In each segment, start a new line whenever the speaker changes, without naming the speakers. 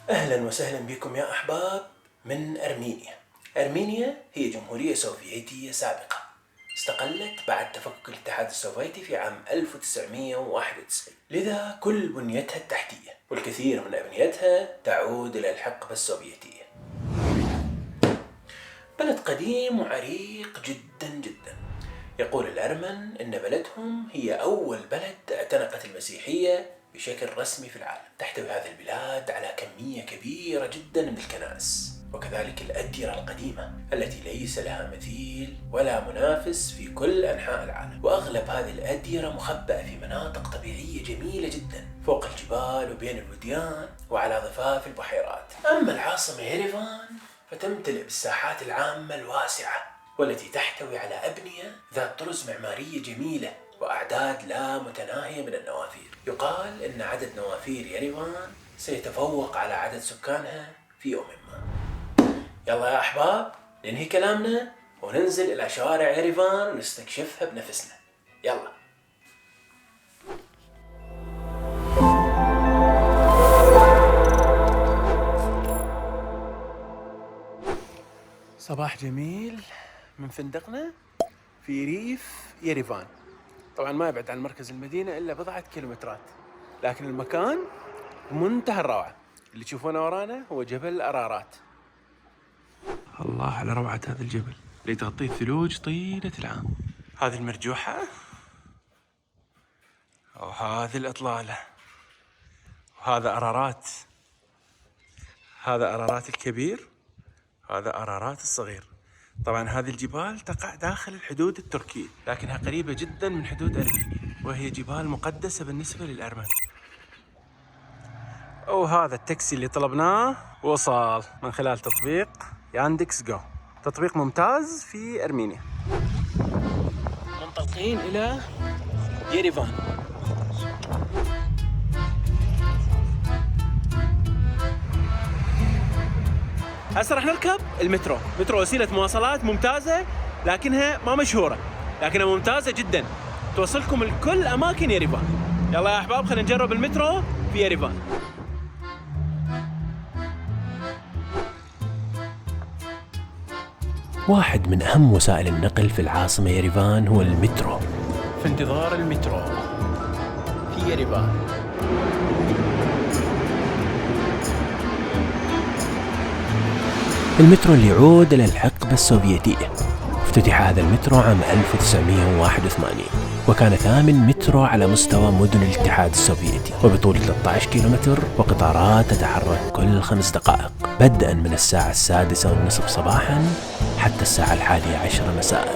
أهلا وسهلا بكم يا أحباب من أرمينيا. أرمينيا هي جمهورية سوفيتية سابقة استقلت بعد تفكك الاتحاد السوفيتي في عام 1991، لذا كل بنيتها التحتية والكثير من أبنيتها تعود إلى الحقبة السوفيتية. بلد قديم وعريق جدا جدا. يقول الأرمن إن بلدهم هي أول بلد اعتنقت المسيحية بشكل رسمي في العالم. تحتوي هذه البلاد على كمية كبيرة جدا من الكنائس وكذلك الأديرة القديمة التي ليس لها مثيل ولا منافس في كل أنحاء العالم، وأغلب هذه الأديرة مخبأة في مناطق طبيعية جميلة جدا فوق الجبال وبين الوديان وعلى ضفاف البحيرات. أما العاصمة يريفان فتمتلئ بالساحات العامة الواسعة والتي تحتوي على أبنية ذات طرز معمارية جميلة وأعداد لا متناهية من النوافير. يقال إن عدد نوافير يريفان سيتفوق على عدد سكانها في يوم ما. يلا يا أحباب ننهي كلامنا وننزل إلى شوارع يريفان ونستكشفها بنفسنا. يلا. صباح جميل من فندقنا في ريف يريفان. طبعا ما يبعد عن مركز المدينة إلا بضعة كيلومترات، لكن المكان منتهى الروعة. اللي تشوفونه ورانا هو جبل أرارات. الله على روعة هذا الجبل اللي تغطيه الثلوج طيلة العام. هذه المرجوحة وهذه الإطلالة، وهذا أرارات. هذا أرارات الكبير، هذا أرارات الصغير. طبعا هذه الجبال تقع داخل الحدود التركية، لكنها قريبة جدا من حدود أرمينيا، وهي جبال مقدسة بالنسبة للأرمن. وهذا التاكسي اللي طلبناه وصل من خلال تطبيق ياندكس جو، تطبيق ممتاز في أرمينيا. منطلقين إلى يريفان. هسه راح نركب المترو. مترو وسيلة مواصلات ممتازة لكنها ما مشهورة، لكنها ممتازة جدا توصلكم لكل أماكن يريفان. يلا يا أحباب خلينا نجرب المترو في يريفان. واحد من أهم وسائل النقل في العاصمة يريفان هو المترو. في انتظار المترو في يريفان. المترو اللي يعود إلى الحقبة السوفيتية. افتتح هذا المترو عام 1981 وكان ثامن مترو على مستوى مدن الاتحاد السوفيتي، وبطول 13 كيلومتر، وقطارات تتحرك كل 5 دقائق بدءا من الساعة 6:30 صباحا حتى الساعة 11 مساء،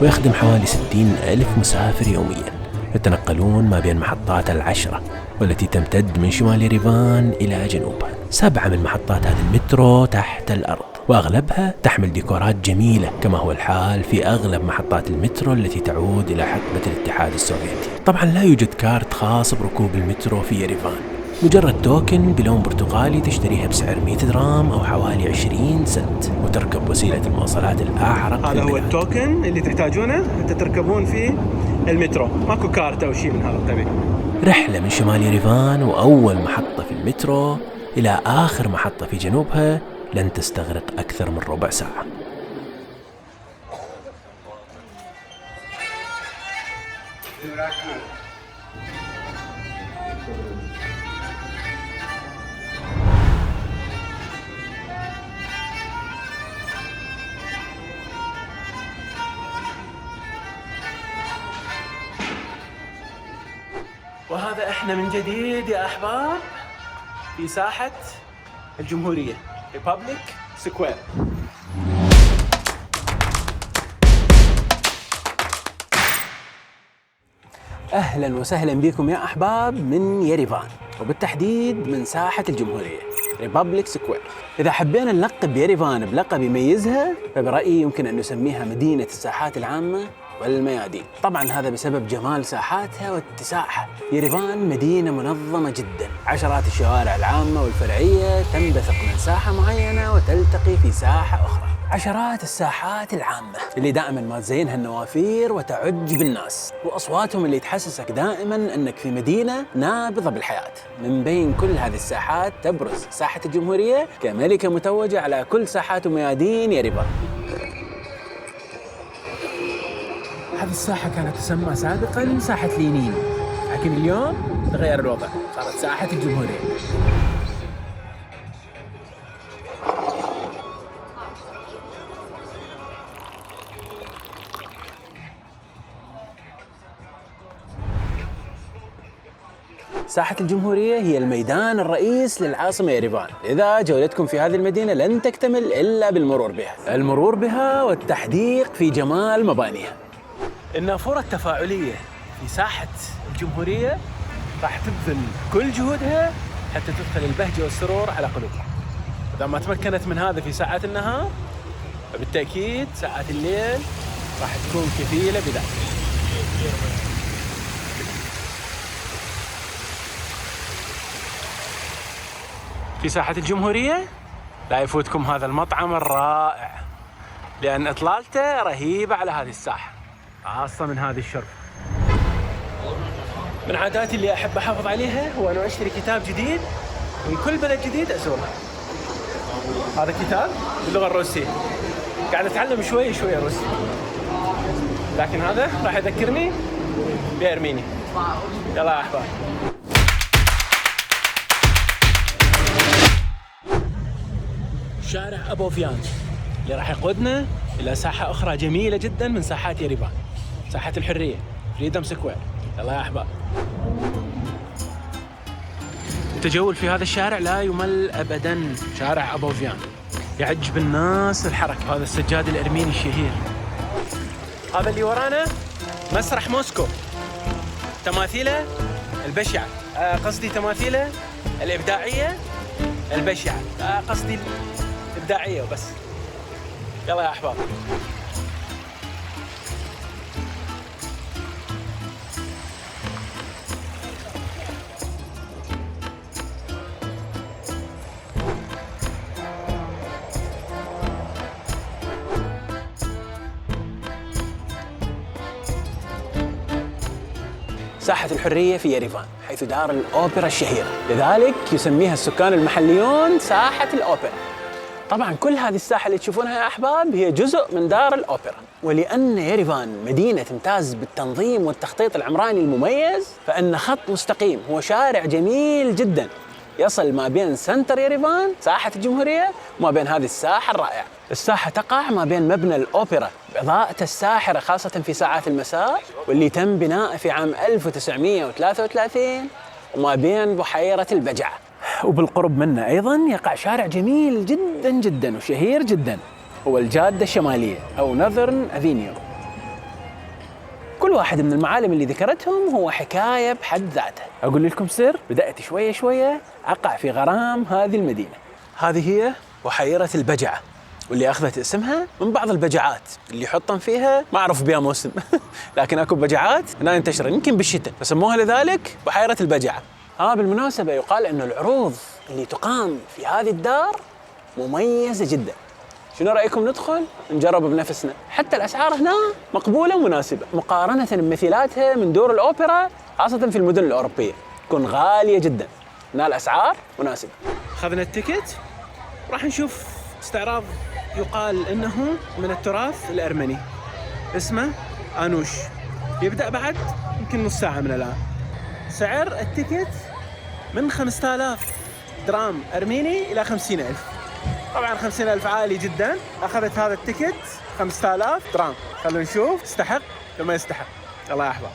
ويخدم حوالي 60,000 مسافر يوميا يتنقلون ما بين محطات 10 والتي تمتد من شمال يريفان إلى جنوبها. 7 من محطات هذا المترو تحت الأرض، وأغلبها تحمل ديكورات جميلة كما هو الحال في أغلب محطات المترو التي تعود إلى حقبة الاتحاد السوفيتي. طبعا لا يوجد كارت خاص بركوب المترو في يريفان، مجرد توكن بلون برتقالي تشتريها بسعر 100 درام أو حوالي 20 سنت، وتركب وسيلة المواصلات الأعرق. هذا هو التوكن اللي تحتاجونه حتى تركبون فيه المترو، ماكو كارت أو شيء من هذا القبيل. رحلة من شمال يريفان وأول محطة في المترو إلى آخر محطة في جنوبها لن تستغرق أكثر من ربع ساعة. وهذا احنا من جديد يا أحباب في ساحة الجمهورية، ريبابليك سكوير. أهلا وسهلا بكم يا أحباب من يريفان، وبالتحديد من ساحة الجمهورية ريبابليك سكوير. إذا حبينا نلقب يريفان بلقب يميزها فبرأيي يمكن أن نسميها مدينة الساحات العامة والميادين. طبعا هذا بسبب جمال ساحاتها واتساعها. يريفان مدينة منظمة جدا، عشرات الشوارع العامة والفرعية تنبثق من ساحة معينة وتلتقي في ساحة أخرى.
عشرات الساحات العامة اللي دائما ما تزينها النوافير وتعج بالناس، وأصواتهم اللي تحسسك دائما أنك في مدينة نابضة بالحياة. من بين كل هذه الساحات تبرز ساحة الجمهورية كملكة متوجة على كل ساحات وميادين يريفان. هذه الساحة كانت تسمى سابقا ساحة لينين، لكن اليوم تغير الوضع، صارت ساحة الجمهورية. ساحة الجمهورية هي الميدان الرئيس للعاصمة يريفان، إذا جولتكم في هذه المدينة لن تكتمل إلا بالمرور بها. المرور بها والتحديق في جمال مبانيها. النافورة التفاعلية في ساحة الجمهورية راح تبذل كل جهودها حتى تدخل البهجة والسرور على قلوبها. إذا ما تمكنت من هذا في ساعات النهار، فبالتأكيد ساعات الليل راح تكون كفيلة بذلك. في ساحة الجمهورية لا يفوتكم هذا المطعم الرائع، لأن إطلالته رهيبة على هذه الساحة، خاصة من هذه الشرب. من عاداتي اللي أحب أحافظ عليها هو أنه أشتري كتاب جديد من كل بلد جديد أزوره. هذا كتاب باللغة الروسية، قاعد أتعلم شوي شوي روسي، لكن هذا راح يذكرني بأرمينيا. يلا يا أحباب. شارع أبوفيان اللي راح يقودنا إلى ساحة أخرى جميلة جدا من ساحات يريفان، ساحة الحرية، فريدم سكوير. يلا يا أحباب. التجول في هذا الشارع لا يمل أبدا. شارع أبوفيان يعج بالناس الحركة. هذا السجاد الأرميني الشهير. هذا اللي ورانا مسرح موسكو، تماثيله البشعة، قصدي تماثيله الإبداعية البشعة، قصدي إبداعية وبس. يلا يا أحباب. ساحة الحرية في يريفان حيث دار الأوبرا الشهيرة، لذلك يسميها السكان المحليون ساحة الأوبرا. طبعا كل هذه الساحة اللي تشوفونها يا أحباب هي جزء من دار الأوبرا. ولأن يريفان مدينة تمتاز بالتنظيم والتخطيط العمراني المميز، فإن خط مستقيم هو شارع جميل جدا يصل ما بين سنتر يريفان ساحة الجمهورية وما بين هذه الساحة الرائعة. الساحة تقع ما بين مبنى الأوبرا بإضاءته الساحرة خاصة في ساعات المساء، واللي تم بناءه في عام 1933، وما بين بحيرة البجعة. وبالقرب منه أيضا يقع شارع جميل جدا جدا وشهير جدا، هو الجادة الشمالية أو نذرن أفينيو. كل واحد من المعالم اللي ذكرتهم هو حكاية بحد ذاته. أقول لكم سر، بدأت شوية شوية أقع في غرام هذه المدينة. هذه هي بحيرة البجعة، واللي أخذت اسمها من بعض البجعات اللي يحطن فيها، ما أعرف بها موسم لكن أكو بجعات هنا ينتشر يمكن بالشتاء، فسموها لذلك بحيرة البجعة. بالمناسبة يقال أنه العروض اللي تقام في هذه الدار مميزة جدا. شنو رأيكم ندخل نجرب بنفسنا؟ حتى الأسعار هنا مقبولة ومناسبة مقارنة بمثيلاتها من دور الأوبرا، خاصة في المدن الأوروبية تكون غالية جدا. هنا الأسعار مناسبة. أخذنا التيكت، راح نشوف استعراض يقال إنه من التراث الأرمني، اسمه آنوش، يبدأ بعد يمكن نص ساعة من الآن. سعر التيكت من 5000 درام أرميني إلى 50,000. طبعا 50,000 عالي جدا. أخذت هذا التيكت 5000 درام. خلونا نشوف يستحق لما يستحق. يلا يا أحباب.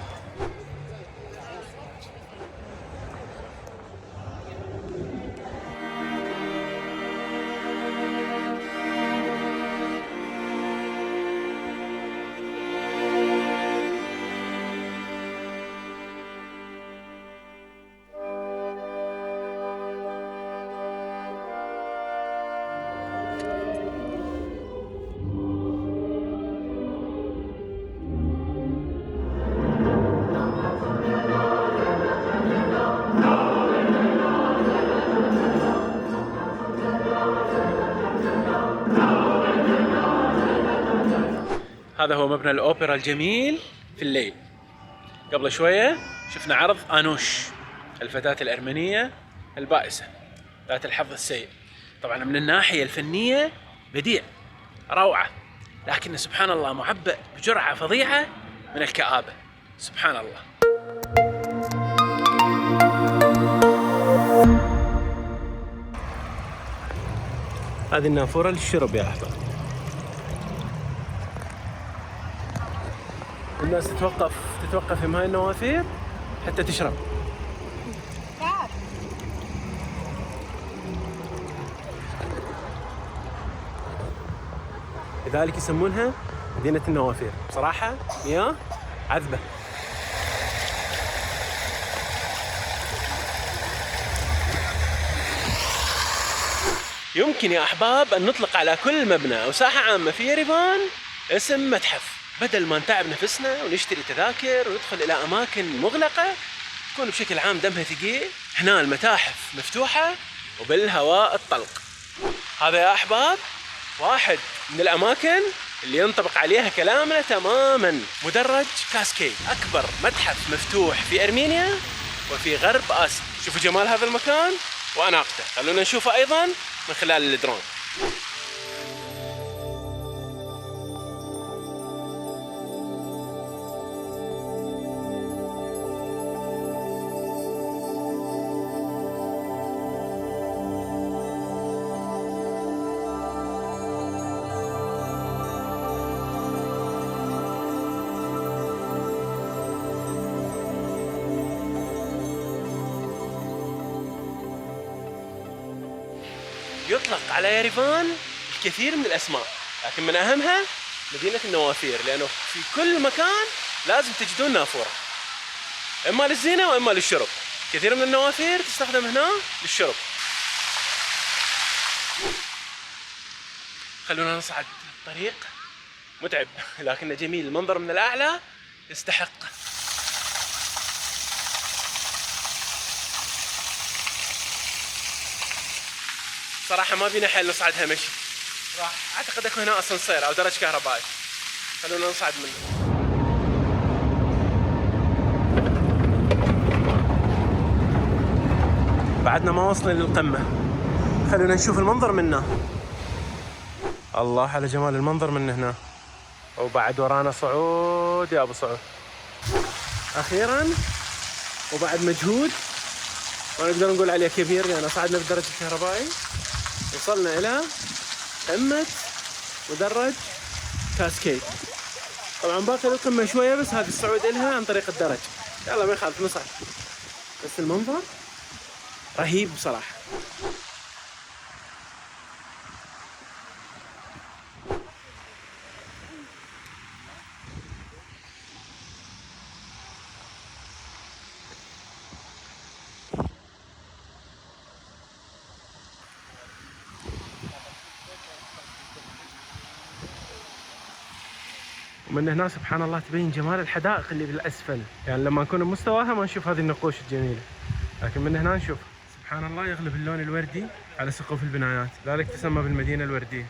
هذا هو مبنى الأوبرا الجميل في الليل. قبل شوية شفنا عرض آنوش، الفتاة الأرمنية البائسة ذات الحظ السيء. طبعا من الناحية الفنية بديع، روعة، لكن سبحان الله معبأ بجرعة فظيعة من الكآبة. سبحان الله. هذه النافورة للشرب يا أحباب. الناس تتوقف في هاي النوافير حتى تشرب. لذلك يسمونها مدينة النوافير. بصراحة مياه عذبة. يمكن يا أحباب أن نطلق على كل مبنى أو ساحة عامة في يريفان اسم متحف، بدل ما نتعب نفسنا ونشتري تذاكر وندخل إلى أماكن مغلقة تكون بشكل عام دمها ثقيل. هنا المتاحف مفتوحة وبالهواء الطلق. هذا يا أحباب واحد من الأماكن اللي ينطبق عليها كلامنا تماما، مدرج كاسكيد، أكبر متحف مفتوح في أرمينيا وفي غرب آسيا. شوفوا جمال هذا المكان وأناقته، خلونا نشوفه أيضا من خلال الدرون. يطلق على يريفان الكثير من الأسماء، لكن من أهمها مدينة النوافير، لأنه في كل مكان لازم تجدون نافورة، إما للزينة وإما للشرب. كثير من النوافير تستخدم هنا للشرب. خلونا نصعد الطريق، متعب لكنه جميل، المنظر من الأعلى يستحق. صراحة ما بينا حل نصعدها مشي، راح أعتقد أكو هنا أسانسير أو درج كهربائي. خلونا نصعد منه. بعدنا ما وصلنا للقمة، خلونا نشوف المنظر منه. الله على جمال المنظر من هنا، وبعد ورانا صعود يا أبو صعود. أخيرا وبعد مجهود ما نقدر نقول عليه كبير، لأن صعدنا بالدرج الكهربائي وصلنا إلى قمة مدرج كاسكيد. طبعا باقي القمة شوية، بس هذه الصعود إلها عن طريق الدرج. يلا ما يخالف نصعد، بس المنظر رهيب بصراحة. ومن هنا سبحان الله تبين جمال الحدائق اللي بالأسفل، يعني لما نكون بمستواها ما نشوف هذه النقوش الجميلة، لكن من هنا نشوف سبحان الله يغلب اللون الوردي على سقوف البنايات، ذلك تسمى بالمدينة الوردية.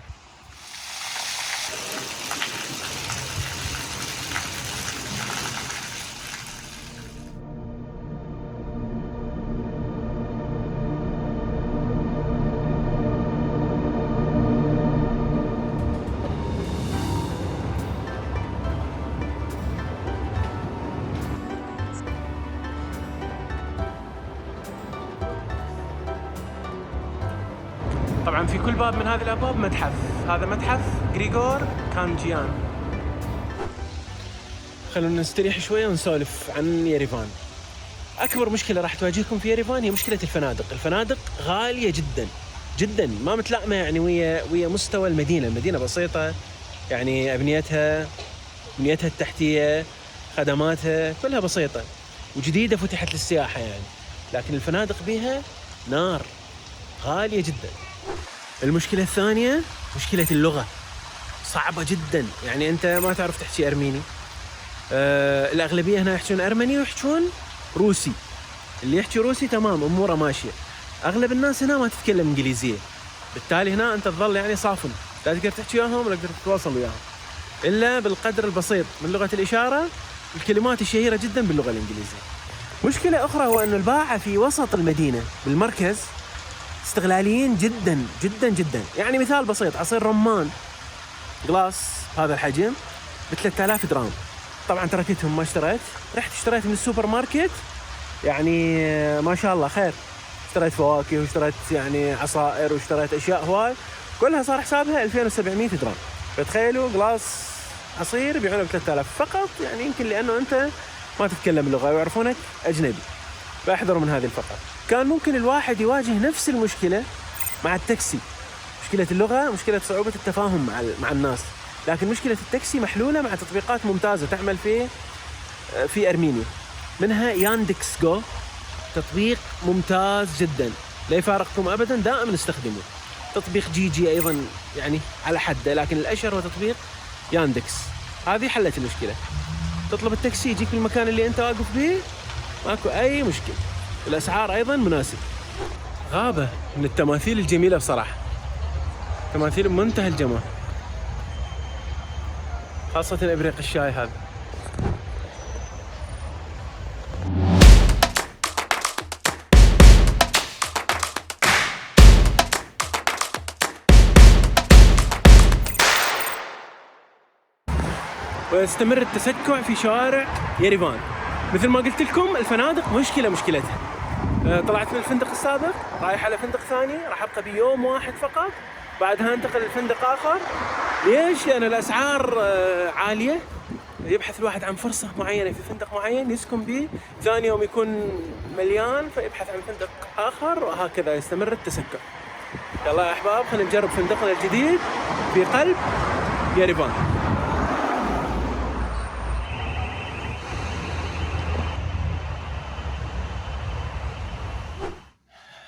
طبعا في كل باب من هذه الابواب متحف، هذا متحف غريغور كانجيان. خلونا نستريح شويه ونسولف عن يريفان. اكبر مشكله راح تواجهكم في يريفان هي مشكله الفنادق. الفنادق غاليه جدا جدا، ما متلائمه يعني ويا مستوى المدينه. المدينه بسيطه، يعني بنيتها التحتيه، خدماتها كلها بسيطه وجديده، فتحت للسياحه يعني، لكن الفنادق بها نار، غاليه جدا. المشكلة الثانية مشكلة اللغة، صعبة جدا، يعني أنت ما تعرف تحكي أرميني. الأغلبية هنا يحكون أرمني ويحكون روسي. اللي يحكي روسي تمام أموره ماشية. أغلب الناس هنا ما تتكلم إنجليزية، بالتالي هنا أنت تظل يعني صافن، لا تقدر تحكي وياهم ولا تقدر تتواصل وياهم.
إلا بالقدر البسيط من لغة الإشارة الكلمات الشهيرة جدا باللغة الإنجليزية. مشكلة أخرى هو أن الباعة في وسط المدينة بالمركز استغلاليين جدا جدا جدا. يعني مثال بسيط، عصير رمان جلاس هذا الحجم ب 3000 درهم. طبعا تركتهم ما اشتريت، رحت اشتريت من السوبر ماركت، يعني ما شاء الله خير، اشتريت فواكه واشتريت يعني عصائر واشتريت اشياء هواي، كلها صار حسابها 2700 درهم. فتخيلوا جلاس عصير يبيعونه ب 3000 فقط، يعني يمكن لانه انت ما تتكلم اللغه ويعرفونك اجنبي، فاحذروا من هذه الفقط. كان ممكن الواحد يواجه نفس المشكله مع التاكسي، مشكله اللغه، مشكله صعوبه التفاهم مع الناس، لكن مشكله التاكسي محلوله مع تطبيقات ممتازه تعمل في ارمينيا، منها ياندكس جو، تطبيق ممتاز جدا لا يفارقكم ابدا، دائما استخدموه. تطبيق جي ايضا يعني على حده، لكن الاشهر هو تطبيق ياندكس. هذه حلت المشكله، تطلب التاكسي يجيك بالمكان اللي انت واقف به، ماكو اي مشكله، الاسعار ايضا مناسب. غابه من التماثيل الجميله بصراحه، تماثيل بمنتهى الجمال، خاصه ابريق الشاي هذا. ويستمر التسكع في شوارع يريفان. مثل ما قلت لكم الفنادق مشكلتها. طلعت من الفندق السابق رايح على فندق ثاني، راح ابقى بيوم واحد فقط، بعدها انتقل لفندق اخر. ليش؟ لان الاسعار عاليه، يبحث الواحد عن فرصه معينه في فندق معين يسكن به، ثاني يوم يكون مليان فيبحث عن فندق اخر، وهكذا يستمر التسكع. يلا يا احباب خلينا نجرب فندقنا الجديد في قلب يريفان.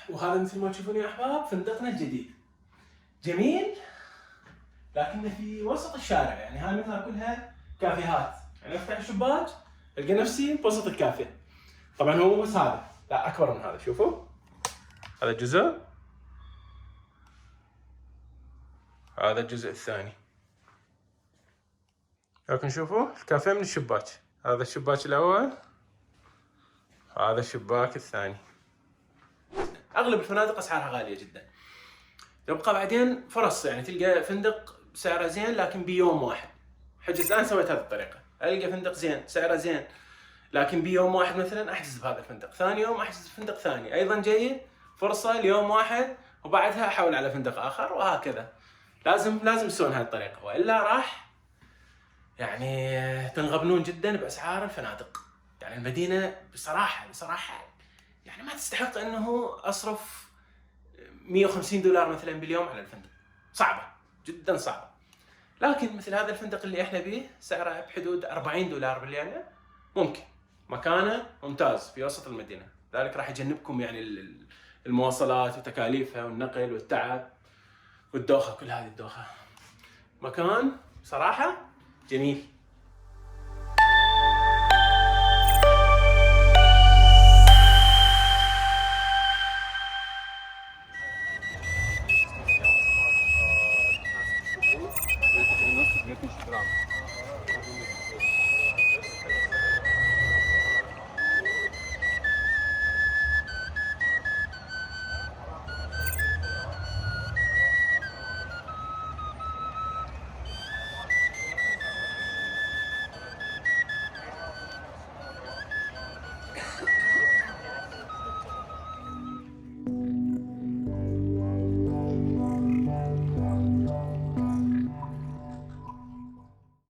وهذا مثل ما تشوفون يا احباب فندقنا الجديد، جميل لكنه في وسط الشارع، يعني هاي مثلها كلها كافيهات، يعني افتح الشباك القى نفسي بوسط الكافيه. طبعا هو مو بس هذا، لا اكبر من هذا، شوفوا هذا جزء، هذا الجزء الثاني، لكن شوفوا الكافيه من الشباك، هذا الشباك الاول، هذا الشباك الثاني. اغلب الفنادق اسعارها غاليه جدا، يبقى بعدين فرص يعني تلقى فندق سعره زين لكن بيوم واحد. حجز الان سويت هذه الطريقه، القى فندق زين سعره زين لكن بيوم واحد، مثلا احجز بهذا الفندق، ثاني يوم احجز فندق ثاني ايضا جيد، فرصه ليوم واحد، وبعدها احول على فندق اخر، وهكذا. لازم تسوون هذه الطريقه، والا راح يعني تنغبنون جدا باسعار الفنادق. يعني المدينه بصراحه يعني ما تستحق انه اصرف $150 مثلا باليوم على الفندق، صعبه جدا صعبه. لكن مثل هذا الفندق اللي احنا بيه سعره بحدود $40 بالليله، ممكن، مكانه ممتاز في وسط المدينه، ذلك راح يجنبكم يعني المواصلات وتكاليفها والنقل والتعب والدوخه، كل هذه الدوخه. مكان صراحه جميل.